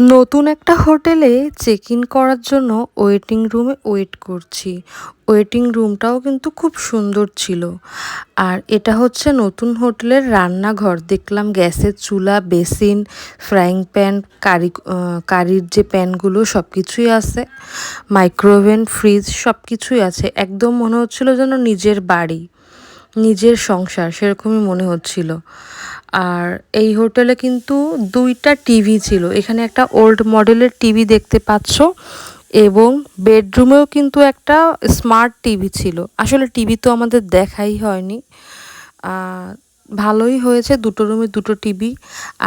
নতুন একটা হোটেলে চেক ইন করার জন্য ওয়েটিং রুমে ওয়েট করছি। ওয়েটিং রুমটাও কিন্তু খুব সুন্দর ছিল। আর এটা হচ্ছে নতুন হোটেলের রান্নাঘর। দেখলাম গ্যাসের চুলা, বেসিন, ফ্রাইং প্যান, কারির যে প্যানগুলো সব কিছুই আছে। মাইক্রোওভেন, ফ্রিজ সব কিছুই আছে। একদম মনে হচ্ছিল যেন নিজের বাড়ি, নিজের সংসার সেরকমই মনে হচ্ছিল। আর এই হোটেলে কিন্তু 2টা টিভি ছিল। এখানে একটা ওল্ড মডেলের টিভি দেখতে পাচ্ছ, এবং বেডরুমেও কিন্তু একটা স্মার্ট টিভি ছিল। আসলে টিভি তো আমাদের দেখাই হয়নি। ভালোই হয়েছে, দুটো রুমে দুটো টিভি।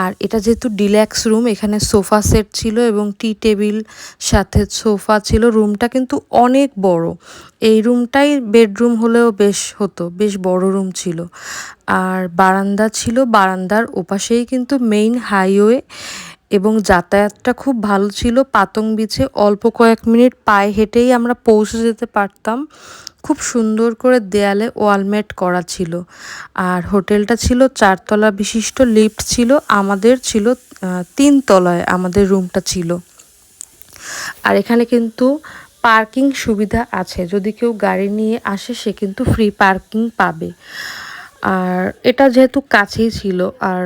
আর এটা যেহেতু ডিল্যাক্স রুম, এখানে সোফা সেট ছিল এবং টি টেবিল সাথে সোফা ছিল। রুমটা কিন্তু অনেক বড়। এই রুমটাই বেডরুম হলেও বেশ হতো, বেশ বড় রুম ছিল। আর বারান্দা ছিল, বারান্দার ওপাশেই কিন্তু মেইন হাইওয়ে, এবং যাতায়াতটা খুব ভালো ছিল। পাতং বিছে অল্প কয়েক মিনিট পায়ে হেঁটেই আমরা পৌঁছে যেতে পারতাম। খুব সুন্দর করে দেয়ালে ওয়ালমেট করা ছিল। আর হোটেলটা ছিল 4 তলা বিশিষ্ট, লিফট ছিল। আমাদের ছিল 3 তলায় আমাদের রুমটা ছিল। আর এখানে কিন্তু পার্কিং সুবিধা আছে, যদি কেউ গাড়ি নিয়ে আসে সে কিন্তু ফ্রি পার্কিং পাবে। আর এটা যেহেতু কাছেই ছিল, আর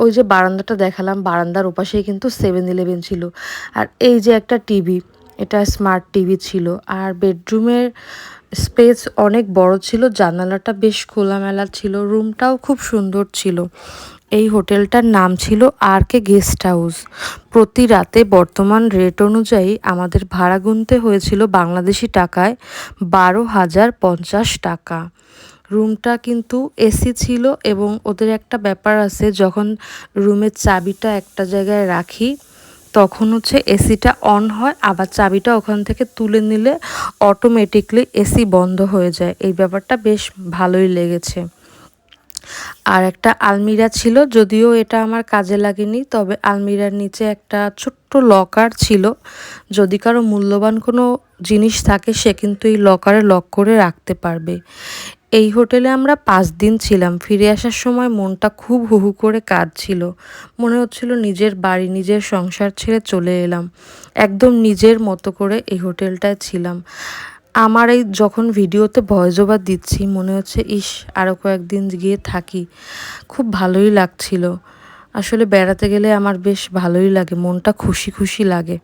ওই যে বারান্দাটা দেখালাম, বারান্দার ওপাশেই কিন্তু 7-Eleven ছিল। আর এই যে একটা টিভি, এটা স্মার্ট টিভি ছিল। আর বেডরুমের স্পেস অনেক বড় ছিল, জানালাটা বেশ খোলামেলা ছিল, রুমটাও খুব সুন্দর ছিল। এই হোটেলটার নাম ছিল আর.কে গেস্ট হাউস। প্রতি রাতে বর্তমান রেট অনুযায়ী আমাদের ভাড়া গুনতে হয়েছিল বাংলাদেশি টাকায় 12,050 টাকা। রুমটা কিন্তু এসি ছিল, এবং ওদের একটা ব্যাপার আছে, যখন রুমের চাবিটা একটা জায়গায় রাখি তখন হচ্ছে এসিটা অন হয়, আবার চাবিটা ওখান থেকে তুলে নিলে অটোমেটিকলি এসি বন্ধ হয়ে যায়। এই ব্যাপারটা বেশ ভালোই লেগেছে। আর একটা আলমিরা ছিল, যদিও এটা আমার কাজে লাগেনি, তবে আলমিরার নিচে একটা ছোট্ট লকার ছিল। যদি কারো মূল্যবান কোনো জিনিস থাকে সে কিন্তু এই লকারে লক করে রাখতে পারবে। এই হোটেলে আমরা 5 দিন ছিলাম। ফিরে আসার সময় মনটা খুব হুহু করে কাঁদছিল। মনে হচ্ছিল নিজের বাড়ি, নিজের সংসার ছেড়ে চলে এলাম। একদম নিজের মতো করে এই হোটেলটায় ছিলাম। আমার এই যখন ভিডিওতে ভয়েস ওভার দিচ্ছি মনে হচ্ছে ইস, আরও কয়েকদিন গিয়ে থাকি। খুব ভালোই লাগছিল। আসলে বেড়াতে গেলে আমার বেশ ভালোই লাগে, মনটা খুশি খুশি লাগে।